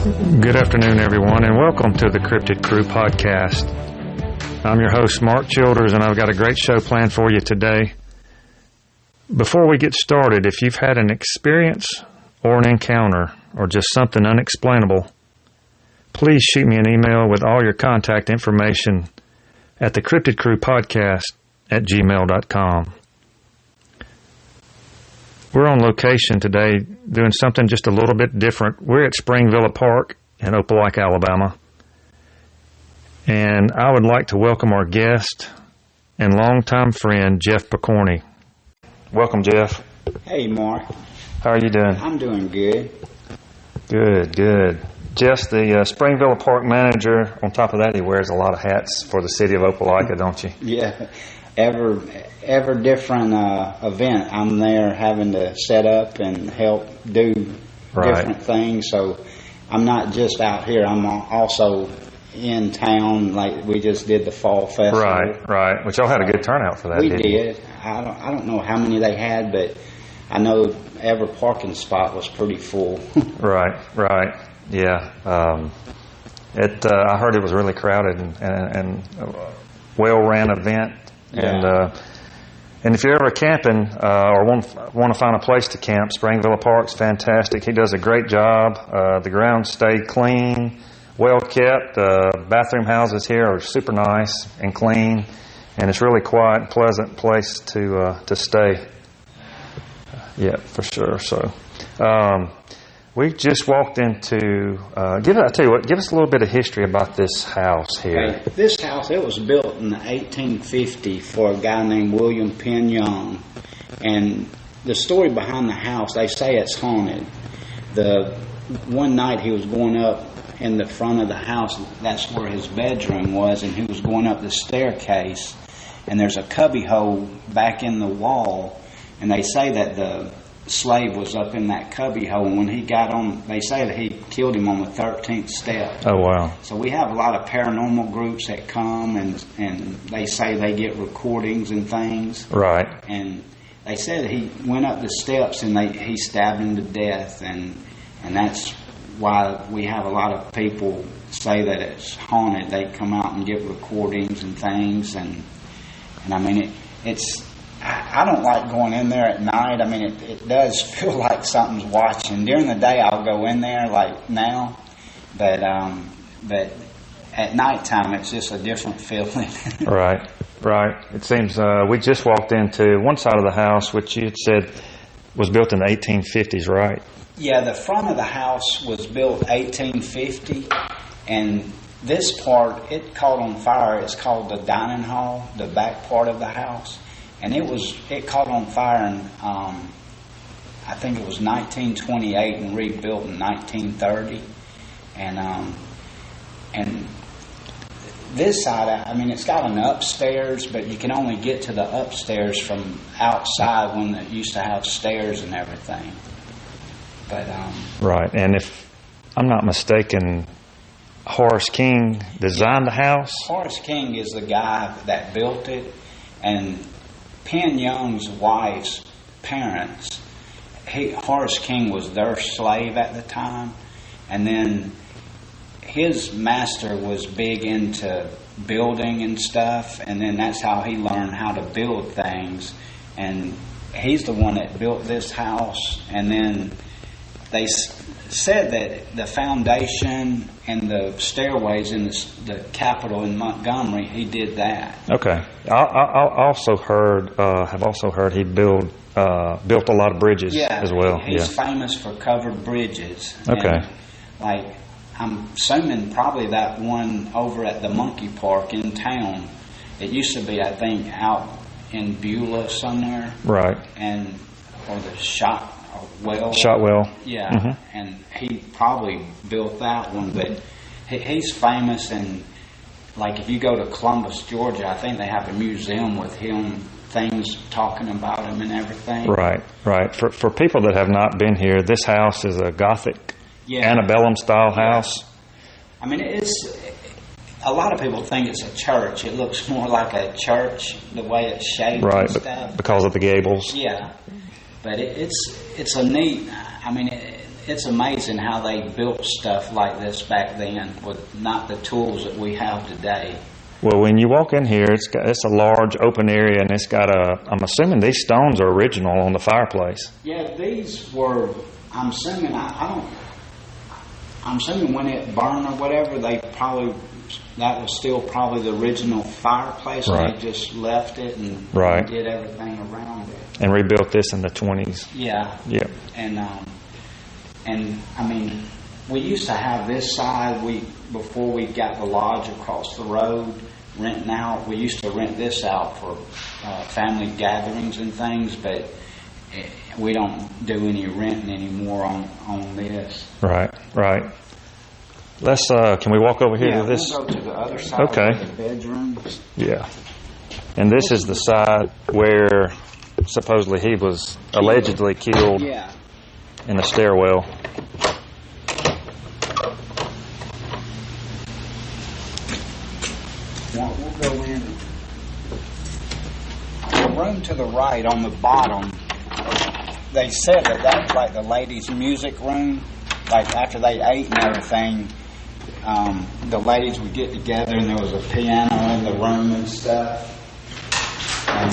Good afternoon, everyone, and welcome to the Cryptid Crew podcast. I'm your host, Mark Childers, and I've got a great show planned for you today. Before we get started, if you've had an experience or an encounter or just something unexplainable, please shoot me an email with all your contact information at the Cryptid Crew podcast at gmail.com. We're on location today doing something just a little bit different. We're at Springville Park in Opelika, Alabama. And I would like to welcome our guest and longtime friend, Jeff Picorni. Welcome, Jeff. Hey, Mark. How are you doing? I'm doing good. Good. Jeff's the Springville Park manager. On top of that, he wears a lot of hats for the city of Opelika, don't you? Yeah. Ever different event, I'm there having to set up and help do different things. So I'm not just out here. I'm also in town. Like we just did the fall festival. Right. Which y'all had a good turnout for that. We did. I don't know how many they had, but I know every parking spot was pretty full. Right. Yeah. I heard it was really crowded and a well-ran event. Yeah. And if you're ever camping or want to find a place to camp, Springville Park's fantastic. He does a great job. The grounds stay clean, well kept. Bathroom houses here are super nice and clean, and it's really quiet and pleasant place to stay. Yeah, for sure. So we just walked into. Give us a little bit of history about this house here. Okay. This house, it was built in 1850 for a guy named William Penn Young, and the story behind the house, they say it's haunted. One night he was going up in the front of the house. That's where his bedroom was, and he was going up the staircase, and there's a cubby hole back in the wall, and they say that the slave was up in that cubby hole, and when he got on, they say that he killed him on the 13th step. Oh, wow. So we have a lot of paranormal groups that come, and they say they get recordings and things. Right. And they said he went up the steps and he stabbed him to death, and that's why we have a lot of people say that it's haunted. They come out and get recordings and things, and I mean, it's I don't like going in there at night. I mean, it does feel like something's watching. During the day, I'll go in there like now, but at nighttime, it's just a different feeling. Right. It seems we just walked into one side of the house, which you had said was built in the 1850s, right? Yeah, the front of the house was built 1850, and this part, it caught on fire. It's called the dining hall, the back part of the house. And it caught on fire in, I think it was 1928 and rebuilt in 1930. And this side, I mean, it's got an upstairs, but you can only get to the upstairs from outside when it used to have stairs and everything. But right, and if I'm not mistaken, Horace King designed the house? Horace King is the guy that built it, and Penn Young's wife's parents, Horace King was their slave at the time, and then his master was big into building and stuff, and then that's how he learned how to build things, and he's the one that built this house. And then they said that the foundation and the stairways in the Capitol in Montgomery, he did that. Okay. I also heard he built a lot of bridges as well. He's famous for covered bridges. Okay. And, I'm assuming probably that one over at the Monkey Park in town. It used to be, I think, out in Beulah somewhere. Right. Or the Shotwell. Yeah. Mm-hmm. And he probably built that one, but he's famous, and like if you go to Columbus, Georgia, I think they have a museum with him, things talking about him and everything. Right. For people that have not been here, this house is a Gothic antebellum style house. I mean, a lot of people think it's a church. It looks more like a church, the way it's shaped and stuff. Because of the gables. Yeah. But it's a neat, I mean, it's amazing how they built stuff like this back then with not the tools that we have today. Well, when you walk in here, it's a large open area, and it's got I'm assuming these stones are original on the fireplace. Yeah, these were, I'm assuming, I'm assuming when it burned or whatever, that was still probably the original fireplace, right. and they just left it and right. did everything around it. And rebuilt this in the 20s. Yeah. Yeah. And I mean, we used to have this side, before we got the lodge across the road, renting out, we used to rent this out for family gatherings and things, but we don't do any renting anymore on this. Right, right. Let's, can we walk over here to this? We'll go to the other side okay. of the bedrooms. Yeah. And this is the side where supposedly he was allegedly killed in the stairwell. We'll go in. The room to the right on the bottom, they said that was like the ladies' music room. Like after they ate and everything, the ladies would get together and there was a piano in the room and stuff. And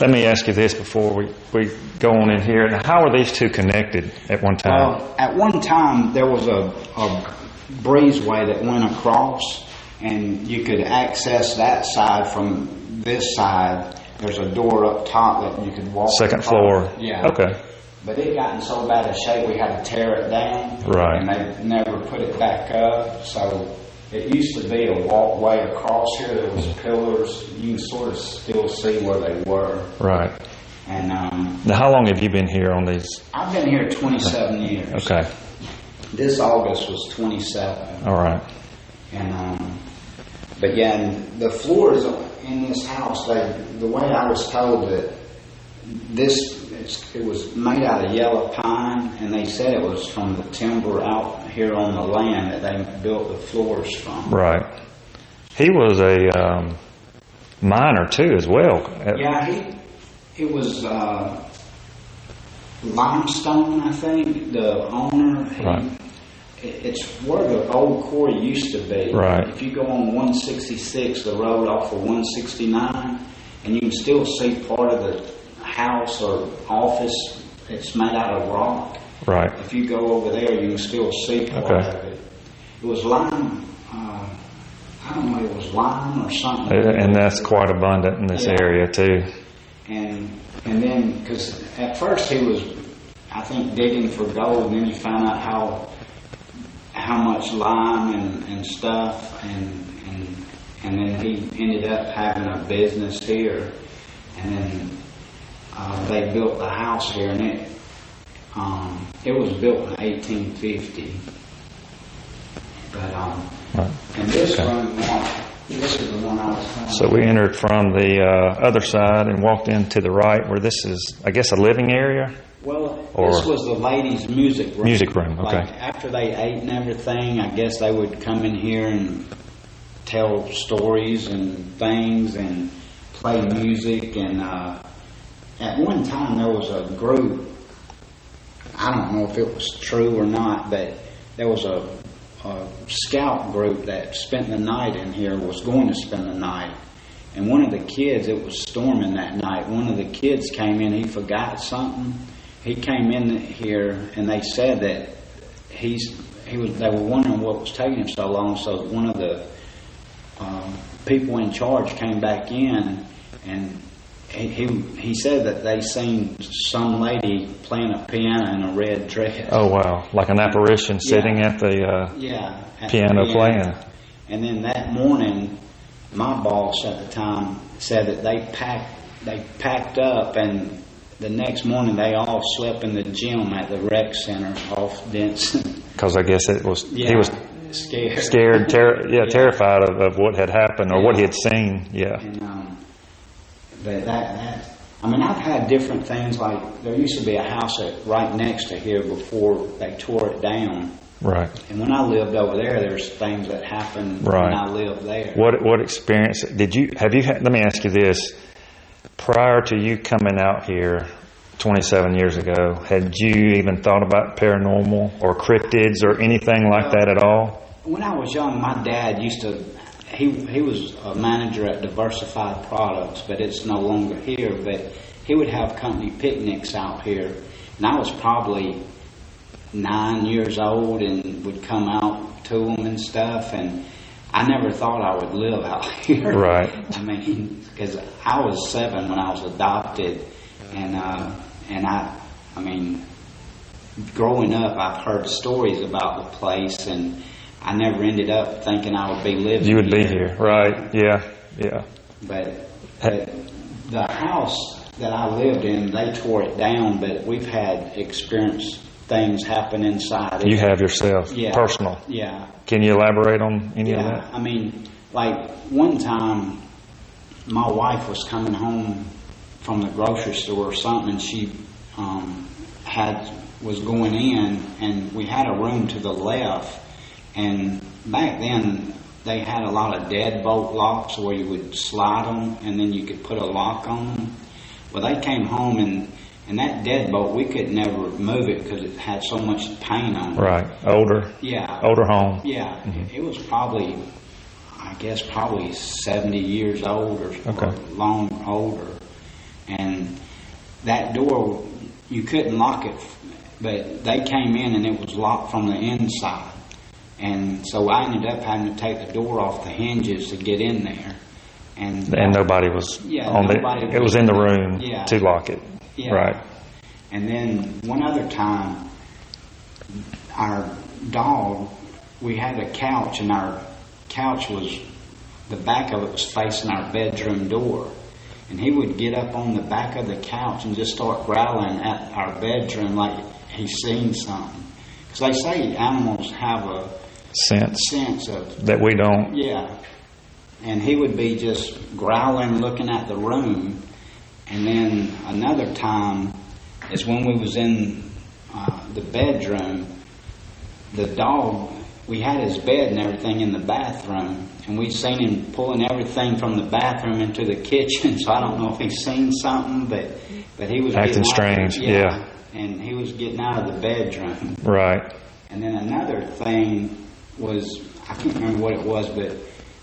let me ask you this before we go on in here. Now, how were these two connected at one time? Well, at one time there was a breezeway that went across, and you could access that side from this side. There's a door up top that you could walk. Second floor. Yeah. Okay. But it got in so bad a shape we had to tear it down. Right. And they never put it back up. So it used to be a walkway across here. There was pillars. You can sort of still see where they were. Right. And now, how long have you been here on these? I've been here 27 years. Okay. This August was 27. All right. And but yeah, and the floors in this house, the way I was told that it was made out of yellow pine, and they said it was from the timber out here on the land that they built the floors from. Right. He was a miner too, as well. Yeah, it was limestone, I think. The owner. Right. It's where the old quarry used to be. Right. If you go on 166, the road off of 169, and you can still see part of the house or office. It's made out of rock. Right. If you go over there, you can still see part of it. It was lime. I don't know. It was lime or something. And that's quite abundant in this area too. And then because at first he was, I think, digging for gold, and then he found out how much lime and stuff, and then he ended up having a business here, and then they built the house here, and it was built in 1850. But right. and this room, this is the one I was talking about. So we entered from the other side and walked into the right, where this is, I guess, a living area. Well, this was the ladies' music room. Music room, okay. Like after they ate and everything, I guess they would come in here and tell stories and things and play music. And at one time there was a group, I don't know if it was true or not, but there was a scout group that spent the night in here, was going to spend the night. And one of the kids, it was storming that night, one of the kids came in, he forgot something. He came in here, and they said that they were wondering what was taking him so long. So one of the people in charge came back in, and he said that they seen some lady playing a piano in a red dress. Oh wow! Like an apparition sitting at the piano playing. And then that morning, my boss at the time said that they packed up, and the next morning they all slept in the gym at the rec center off Denson. Because I guess he was scared, terrified of what had happened or what he had seen. Yeah. And, but I mean, I've had different things. Like there used to be a house right next to here before they tore it down. Right. And when I lived over there, there's things that happened when I lived there. What experience have you had? Let me ask you this. Prior to you coming out here, 27 years ago. Had you even thought about paranormal or cryptids or anything like that at all? When I was young, my dad used to, he was a manager at Diversified Products, but it's no longer here, but he would have company picnics out here, and I was probably 9 years old and would come out to them and stuff, and I never thought I would live out here. Right. I mean, because I was 7 when I was adopted, and I mean, growing up, I've heard stories about the place, and I never ended up thinking I would be living here. You would be here, right? Yeah. But the house that I lived in, they tore it down, but we've had experienced things happen inside it. You have yourself, yeah, personal. Yeah. Can you elaborate on any of that? I mean, like one time, my wife was coming home from the grocery store or something, and she was going in, and we had a room to the left, and back then they had a lot of deadbolt locks where you would slide them, and then you could put a lock on them. Well, they came home, and that deadbolt, we could never move it because it had so much paint on it. Right. Older. Yeah. Older home. Yeah. Mm-hmm. It was probably 70 years old or long older. And that door, you couldn't lock it, but they came in and it was locked from the inside. And so I ended up having to take the door off the hinges to get in there. And nobody was it was in the room to lock it. Yeah. Right. And then one other time, our dog, we had a couch, and our couch the back of it was facing our bedroom door. And he would get up on the back of the couch and just start growling at our bedroom like he's seen something. Because they say animals have a sense of that we don't. Yeah. And he would be just growling, looking at the room. And then another time is when we was in the bedroom, the dog, we had his bed and everything in the bathroom, and we seen him pulling everything from the bathroom into the kitchen, so I don't know if he's seen something, but he was acting strange, yeah. And he was getting out of the bedroom. Right. And then another thing was, I can't remember what it was, but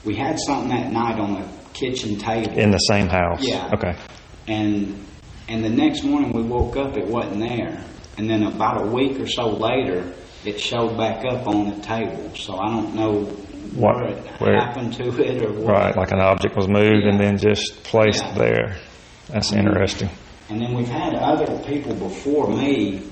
we had something that night on the kitchen table. In the same house? Yeah. Okay. And the next morning we woke up, it wasn't there. And then about a week or so later, it showed back up on the table. So I don't know where happened to it or what. Right, like an object was moved and then just placed there. That's interesting. And then we've had other people before me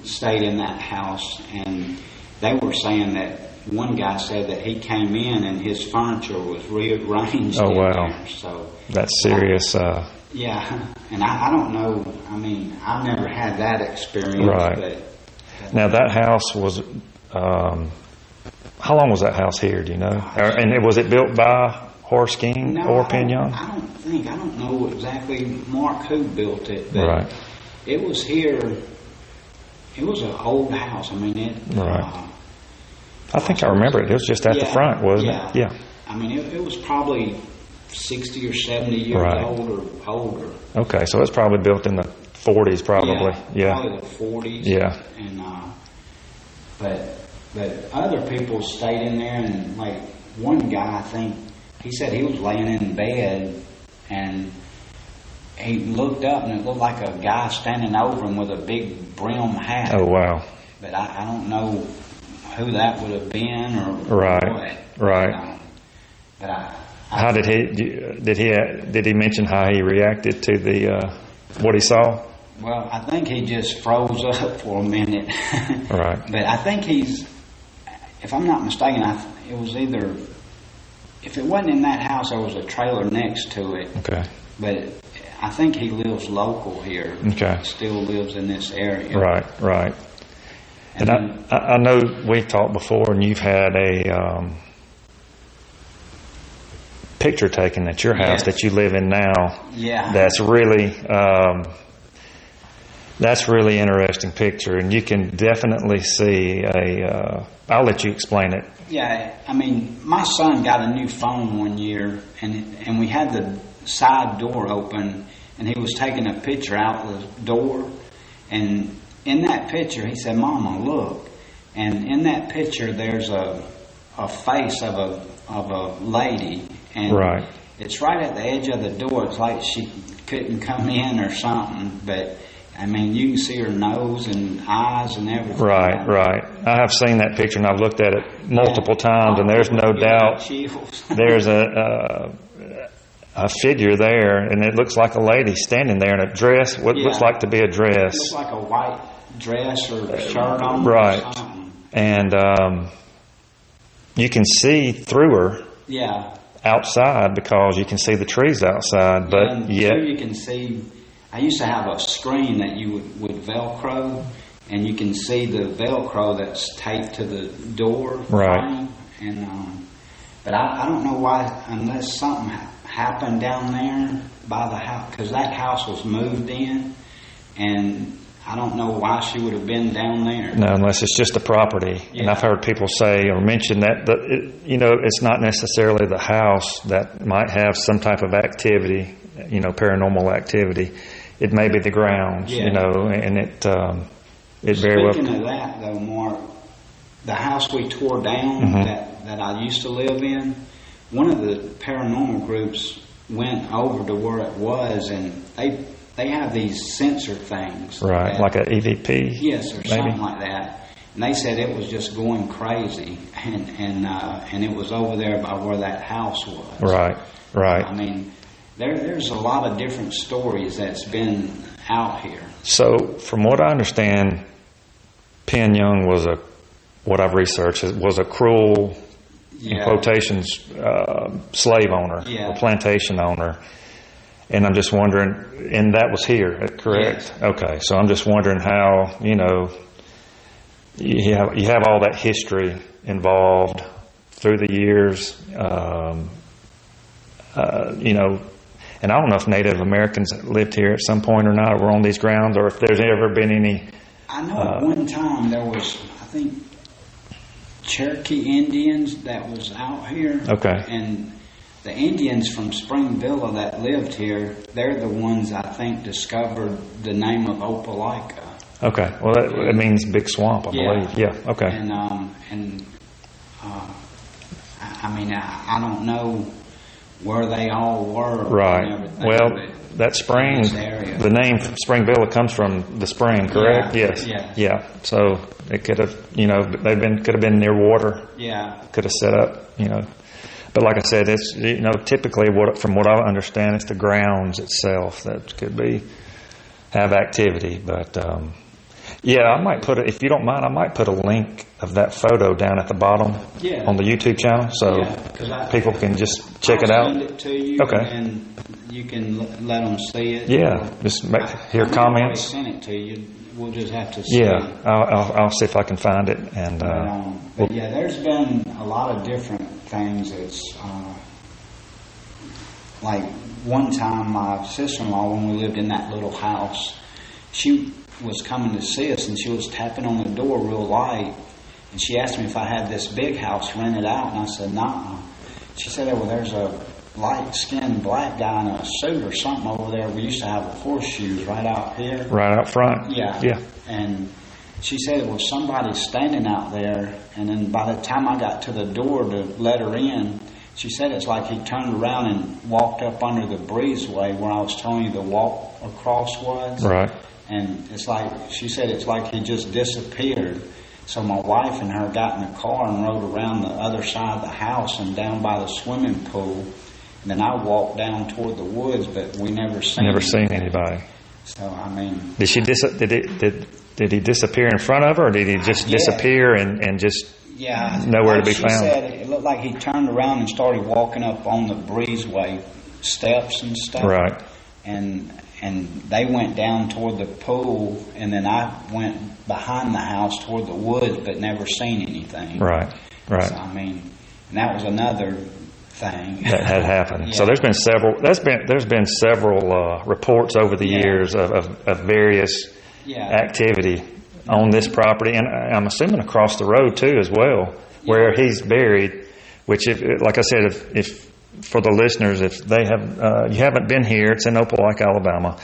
stayed in that house, and they were saying that one guy said that he came in and his furniture was rearranged. Oh, wow. There. So that's serious. Yeah, and I don't know. I mean, I've never had that experience. Right. But now that house was. How long was that house here? Do you know? And was it built by Horace King or Penn Young? I don't know exactly, Mark, who built it. But it was here. It was an old house. I mean, it. Right. I think I remember it. It was just at the front, wasn't it? Yeah. I mean, it was probably 60 or 70 years old or older. Okay, so it's probably built in the 40s, probably. Yeah. Probably the 40s. Yeah. And but other people stayed in there, and like one guy, I think he said he was laying in bed and he looked up and it looked like a guy standing over him with a big brim hat. Oh wow! But I don't know who that would have been or what. Right. But how did he mention how he reacted to the what he saw? Well, I think he just froze up for a minute. Right. But I think if I'm not mistaken, it was either, if it wasn't in that house, there was a trailer next to it. Okay. But I think he lives local here. Okay. Still lives in this area. Right. And I know we've talked before, and you've had a picture taken at your house that you live in now. Yeah. That's really interesting picture, and you can definitely see I'll let you explain it. Yeah, I mean, my son got a new phone one year, and we had the side door open, and he was taking a picture out the door. And in that picture, he said, "Mama, look." And in that picture, there's a face of a lady, and Right. it's right at the edge of the door. It's like she couldn't come in or something, but I mean, you can see her nose and eyes and everything. Right, right. I have seen that picture, and I've looked at it multiple times, and there's no doubt there's a figure there, and it looks like a lady standing there in a dress, what looks like to be a dress. It looks like a white dress or shirt on. Right. Or something. And you can see through her outside because you can see the trees outside, but yet you can see. I used to have a screen that you would Velcro, and you can see the Velcro that's taped to the door frame. And but I don't know why, unless something happened down there by the house, because that house was moved in, and I don't know why she would have been down there. No, unless it's just a property. Yeah. And I've heard people say or mention that it's not necessarily the house that might have some type of activity, paranormal activity. It may be the grounds, and it very well. Speaking of that, though, Mark, the house we tore down that I used to live in, one of the paranormal groups went over to where it was, and they have these sensor things. Right, like an EVP? Yes, or maybe? Something like that. And they said it was just going crazy, and it was over there by where that house was. Right, right. I mean, there's a lot of different stories that's been out here. So, from what I understand, Penn Young what I've researched, was a cruel, in quotations, slave owner, or plantation owner. And I'm just wondering, and that was here, correct? Yes. Okay, so I'm just wondering how, you have all that history involved through the years, and I don't know if Native Americans lived here at some point or not, or were on these grounds, or if there's ever been any. I know at one time there was, I think, Cherokee Indians that was out here. Okay. And the Indians from Spring Villa that lived here, they're the ones I think discovered the name of Opelika. Okay. Well, that means big swamp, I believe. Yeah. Okay. And I mean, I don't know where they all were. Right. Well, that spring, the name Spring Villa comes from the spring, correct? Yeah. Yes. Yeah. So it could have, could have been near water. Yeah. Could have set up, But like I said, it's typically from what I understand, it's the grounds itself that could have activity. But I might if you don't mind, I might put a link of that photo down at the bottom on the YouTube channel, so people can just check it out. I'll send it to you, and you can let them see it. Yeah, just hear comments. I sent it to you. We'll just have to see. Yeah, I'll see if I can find it. And but there's been a lot of different things. It's like one time my sister-in-law, when we lived in that little house, she was coming to see us, and she was tapping on the door real light, and she asked me if I had this big house rented out, and I said, "Nah." She said, "Well, there's a light-skinned black guy in a suit or something over there. We used to have horseshoes right out here." Right out front. Yeah. And she said it was somebody standing out there, and then by the time I got to the door to let her in, she said it's like he turned around and walked up under the breezeway where I was telling you the walk across was. Right. And she said it's like he just disappeared. So my wife and her got in the car and rode around the other side of the house and down by the swimming pool. And then I walked down toward the woods, but we never seen anybody. So I mean, did he disappear in front of her, or did he just disappear and just nowhere to be found? She said it looked like he turned around and started walking up on the breezeway steps and stuff. Right. And they went down toward the pool, and then I went behind the house toward the woods, but never seen anything. Right. So I mean, and that was another thing that had happened. So there's been several reports over the years of various activity on this property, and I'm assuming across the road too as well, where he's buried. Which, like I said, if for the listeners, if they have you haven't been here, it's in Opelika, Alabama.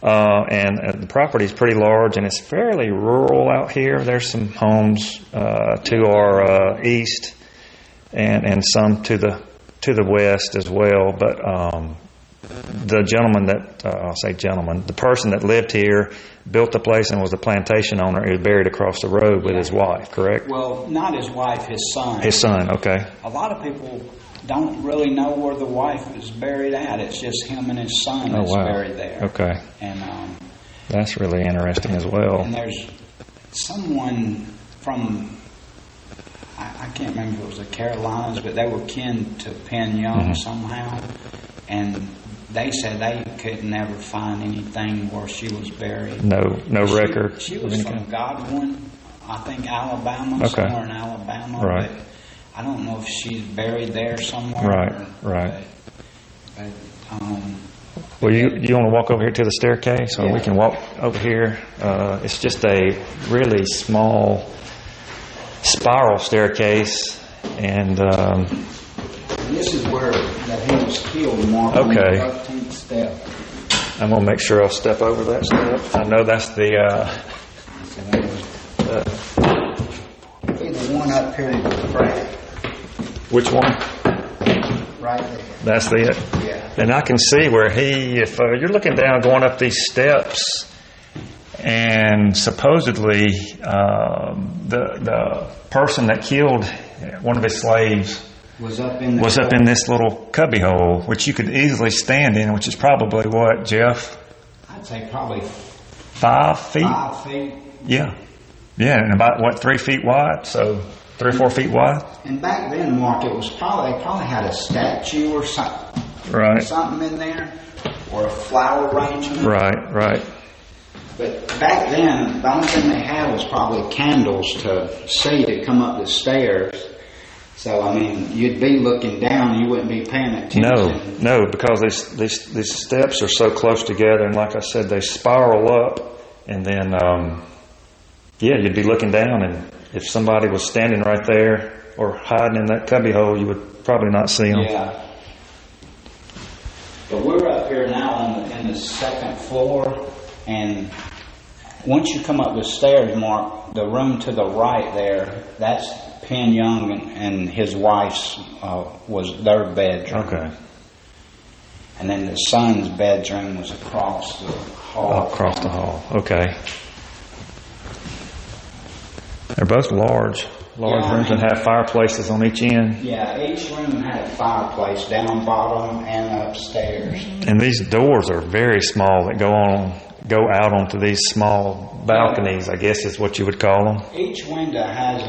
And the property is pretty large, and it's fairly rural out here. There's some homes to our east, and some to the west as well. But the gentleman the person that lived here, built the place and was the plantation owner, is buried across the road with his wife. Correct? Well, not his wife, his son. His son. Okay. A lot of people don't really know where the wife is buried at. It's just him and his son that's buried there. Okay. And that's really interesting as well. And there's someone from, I can't remember if it was the Carolinas, but they were kin to Penn Young somehow. And they said they could never find anything where she was buried. No record. She was from Godwin, I think Alabama, somewhere in Alabama. Right. But I don't know if she's buried there somewhere. Right. But well, you want to walk over here to the staircase, or we can walk over here. It's just a really small spiral staircase, and this is where that he was killed, Mark. On the 13th step. I'm gonna make sure I'll step over that step. I know that's the one up here in the crack. Which one? Right there. That's it? Yeah. And I can see where if you're looking down, going up these steps, and supposedly the person that killed one of his slaves was up in this little cubby hole, which you could easily stand in, which is probably what, Jeff? I'd say probably 5 feet? 5 feet. Yeah. Yeah, and about, 3 feet wide? So 3 or 4 feet wide? And back then, Mark, it was they probably had a statue or something. Right. Something in there, or a flower arrangement. Right. But back then, the only thing they had was probably candles to see to come up the stairs. So, I mean, you'd be looking down, you wouldn't be paying attention. No, because these steps are so close together, and like I said, they spiral up, and then, you'd be looking down, and if somebody was standing right there or hiding in that cubby hole, you would probably not see them. Yeah. But we're up here now in the second floor, and once you come up the stairs, Mark, the room to the right there, that's Penn Young and his wife's was their bedroom. Okay. And then the son's bedroom was across the hall. Across the hall. Okay. They're both large rooms and have fireplaces on each end. Yeah, each room had a fireplace down bottom and upstairs. And these doors are very small that go out onto these small balconies, I guess is what you would call them. Each window has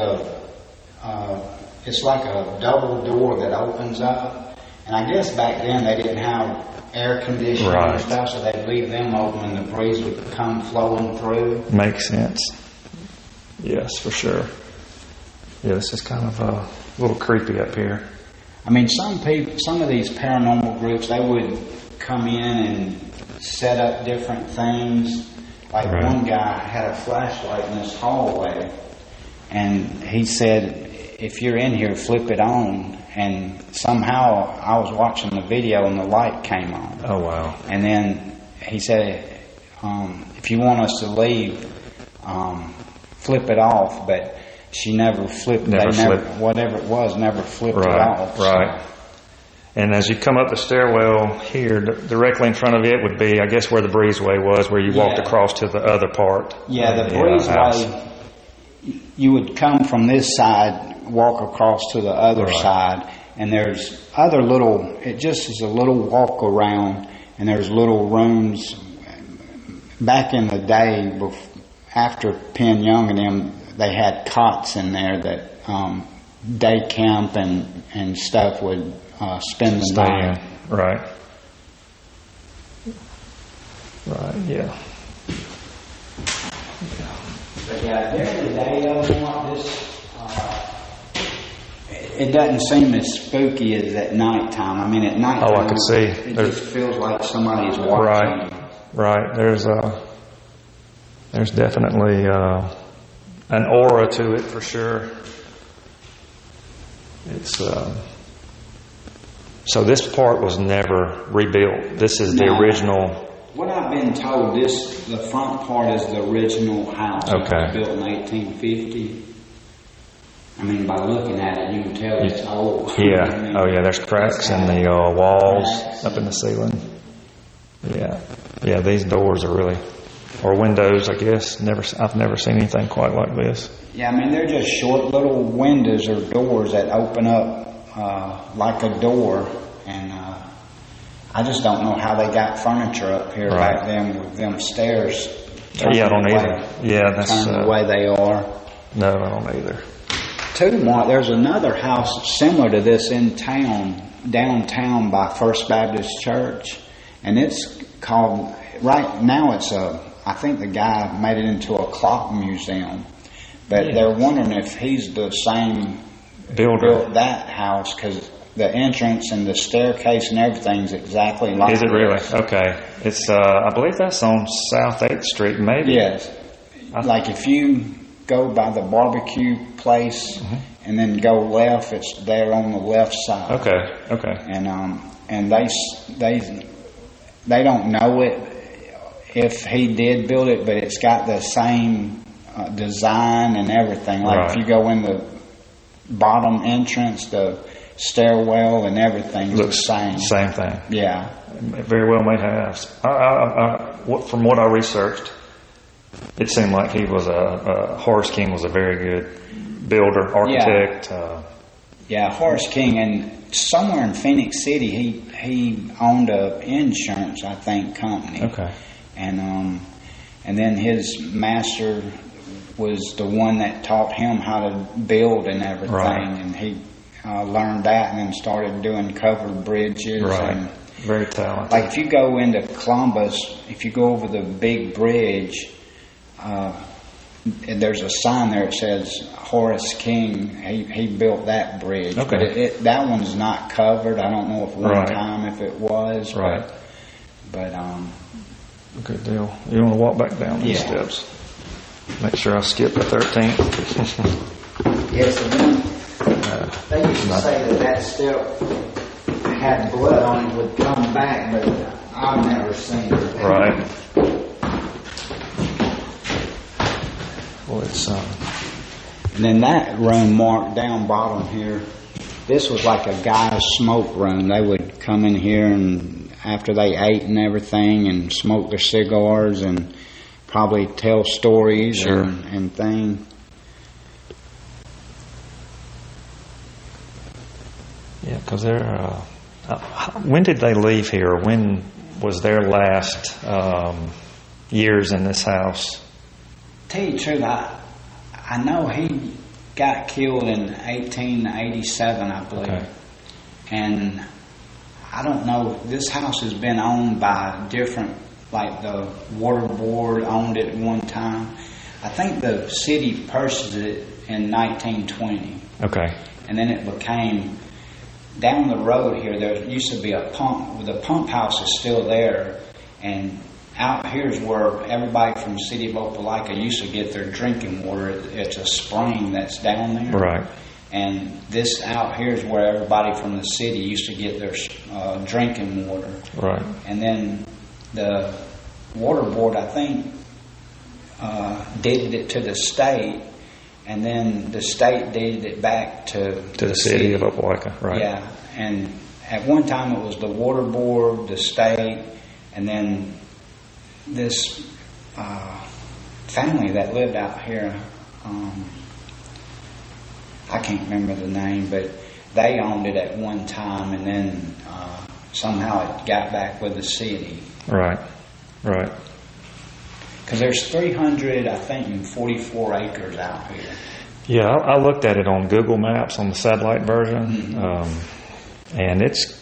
it's like a double door that opens up. And I guess back then they didn't have air conditioning and stuff, so they'd leave them open and the breeze would come flowing through. Makes sense. Yes, for sure. Yeah, this is kind of a little creepy up here. I mean, some of these paranormal groups, they would come in and set up different things. Like one guy had a flashlight in this hallway, and he said, if you're in here, flip it on. And somehow I was watching the video and the light came on. Oh, wow. And then he said, if you want us to leave, flip it off. But she never flipped. Whatever it was, never flipped it off. Right. So. And as you come up the stairwell here, directly in front of it would be, I guess, where the breezeway was, where you walked across to the other part. Yeah, the breezeway, you would come from this side, walk across to the other side, and there's other it just is a little walk around, and there's little rooms. Back in the day, after Penn Young and them, they had cots in there that day camp and stuff would spend the night. Right, yeah. But yeah, during the day though, it doesn't seem as spooky as at nighttime. I mean, at nighttime, I could see. It just feels like somebody's watching. Right. There's definitely an aura to it for sure. It's So this part was never rebuilt. This is the original. What I've been told, the front part is the original house. Okay. It was built in 1850. I mean, by looking at it, you can tell it's old. Yeah. I mean, Oh, yeah. There's cracks in the walls, up in the ceiling. Yeah. Yeah. These doors are really, or windows, I guess. I've never seen anything quite like this. Yeah. I mean, they're just short little windows or doors that open up like a door, and I just don't know how they got furniture up here back then with them stairs. Yeah, I don't either. Yeah, that's the way they are. No, I don't either. Too, Mark, there's another house similar to this in town, downtown by First Baptist Church, and it's called, right now I think the guy made it into a clock museum, but they're wondering if he's the same builder built that house, because the entrance and the staircase and everything's exactly like Is it really? Okay. It's, I believe that's on South 8th Street, maybe? Yes. Like if you go by the barbecue place and then go left, it's there on the left side. Okay. And they don't know it if he did build it, but it's got the same design and everything. Like if you go in the bottom entrance, the stairwell and everything looks the same. Same thing. Yeah. It very well may have. From what I researched, it seemed like he was Horace King was a very good builder, architect. Yeah, Horace King, and somewhere in Phoenix City, he owned a insurance, I think, company. Okay. And then his master was the one that taught him how to build and everything, and he learned that, and then started doing covered bridges. Right. And very talented. like if you go into Columbus, if you go over the big bridge, there's a sign there that says Horace King. He built that bridge. Okay. But that one's not covered. I don't know if one time if it was. Right. But good deal. You want to walk back down these steps? Make sure I skip the 13th. Yes, they used to say that step had blood on it would come back, but I've never seen it. Right. Well, it's and then that room marked down bottom here, this was like a guy's smoke room. They would come in here and after they ate and everything and smoke their cigars and probably tell stories and things. Yeah, because they're. When did they leave here? When was their last years in this house? Tell you the truth, I know he got killed in 1887, I believe. Okay. And I don't know, this house has been owned by different, like the water board owned it at one time. I think the city purchased it in 1920. Okay. And then it became, down the road here, there used to be a pump. The pump house is still there. And out here is where everybody from the city of Opelika used to get their drinking water. It's a spring that's down there. Right. And this out here is where everybody from the city used to get their drinking water. Right. And then the water board, I think, deeded it to the state, and then the state deeded it back to the city of Opelika. Right. Yeah. And at one time it was the water board, the state, and then this family that lived out here, I can't remember the name, but they owned it at one time, and then somehow it got back with the city. Right, right. Because there's 344 acres out here. Yeah, I looked at it on Google Maps on the satellite version, and it's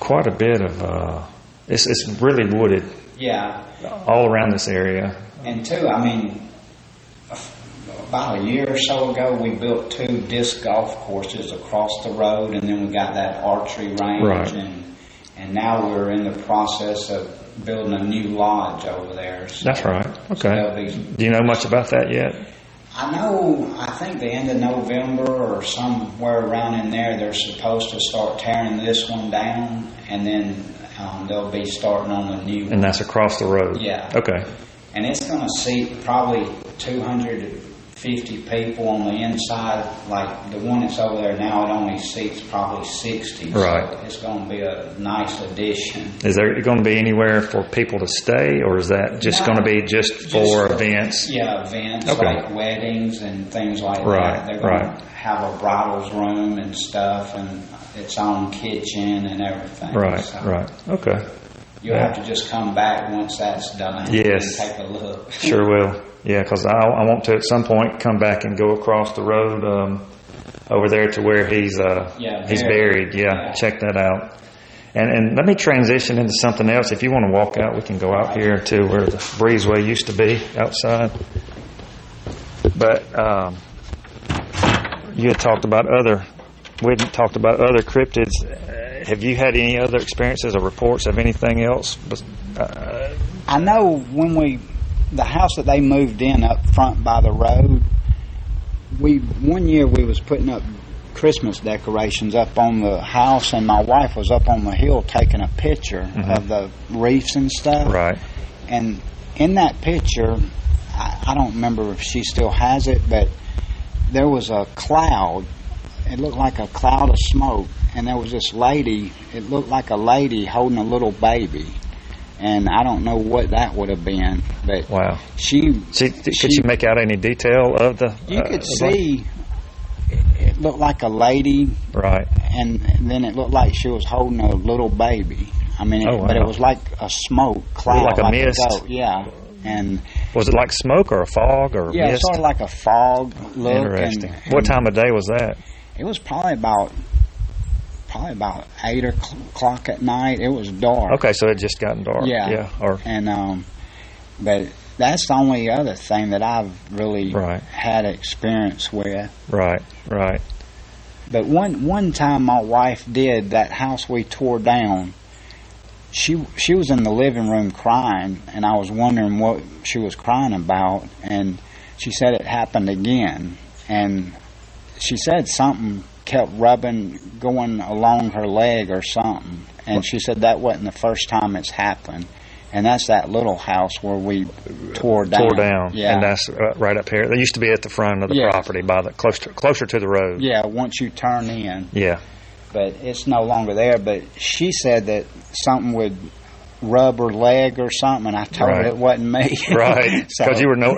quite a bit of. It's really wooded. Yeah. All around this area. And two, I mean, about a year or so ago, we built 2 disc golf courses across the road, and then we got that archery range, right. and now we're in the process of building a new lodge over there. So, that's right. Okay. Do you know much about that yet? I think the end of November or somewhere around in there, they're supposed to start tearing this one down, and then they'll be starting on the new one. And that's across the road? Yeah. Okay. And it's going to seat probably 250 people on the inside. Like the one that's over there now, it only seats probably 60. Right. So it's going to be a nice addition. Is there going to be anywhere for people to stay, or is that just going to be just for events? Yeah, events like weddings and things like Right, that. They're going to have a bridals room and stuff, and its own kitchen and everything. Right, so right. Okay. You'll have to just come back once that's done Yes. and take a look. Sure will. Yeah, because I want to at some point come back and go across the road over there to where he's buried. Yeah, check that out. And let me transition into something else. If you want to walk out, we can go out here to where the breezeway used to be outside. But you had talked about we hadn't talked about other cryptids. Have you had any other experiences or reports of anything else? I know the house that they moved in up front by the road, one year we was putting up Christmas decorations up on the house, and my wife was up on the hill taking a picture of the wreaths and stuff. Right. And in that picture, I don't remember if she still has it, but there was a cloud. It looked like a cloud of smoke, and there was this lady. It looked like a lady holding a little baby, and I don't know what that would have been. But wow, could she make out any detail of the? You could see. It looked like a lady, right, and then it looked like she was holding a little baby. I mean, but it was like a smoke cloud, like a mist. Yeah. And was it like smoke or a fog or mist? It's sort of like a fog look. Interesting. What time of day was that? It was probably about 8 o'clock at night. It was dark. Okay, so it just gotten dark. Yeah. But that's the only other thing that I've really had experience with. Right. But one time my wife did, that house we tore down, she was in the living room crying, and I was wondering what she was crying about, and she said it happened again, and she said something kept going along her leg or something, and she said that wasn't the first time it's happened. And that's that little house where we tore down. Yeah. And that's right up here. They used to be at the front of the property, by the closer to the road. Yeah, once you turn in. Yeah. But it's no longer there. But she said that something would rub her leg or something, and I told her it wasn't me. Right. Because you were not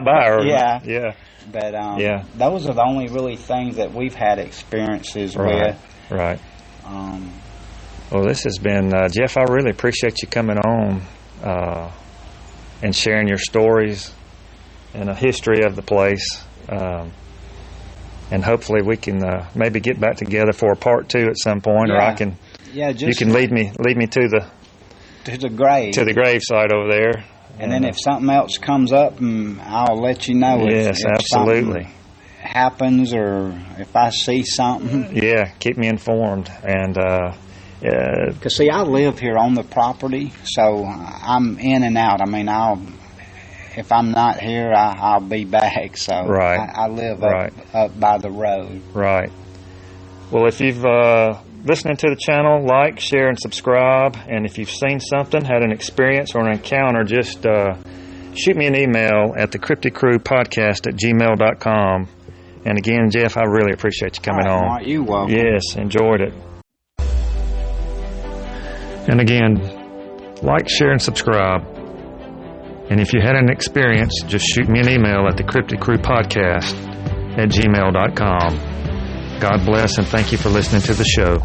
by her. Yeah. Yeah. But those are the only really things that we've had experiences with. Right. Well, this has been, Jeff, I really appreciate you coming on and sharing your stories and a history of the place. And hopefully we can maybe get back together for a part 2 at some point, or I can. Yeah, you can lead me to the grave site over there. And then if something else comes up, I'll let you know. Yes, if absolutely. Happens, or if I see something. Yeah, keep me informed. And because see, I live here on the property, so I'm in and out. I mean, if I'm not here, I'll be back. So I live up by the road. Right. Well, if you've listening to the channel, like, share, and subscribe. And if you've seen something, had an experience or an encounter, just shoot me an email at thecrypticcrewpodcast@gmail.com. And again, Jeff, I really appreciate you coming on. Mark, you're welcome. Yes, enjoyed it. And again, like, share, and subscribe. And if you had an experience, just shoot me an email at thecrypticcrewpodcast@gmail.com. God bless, and thank you for listening to the show.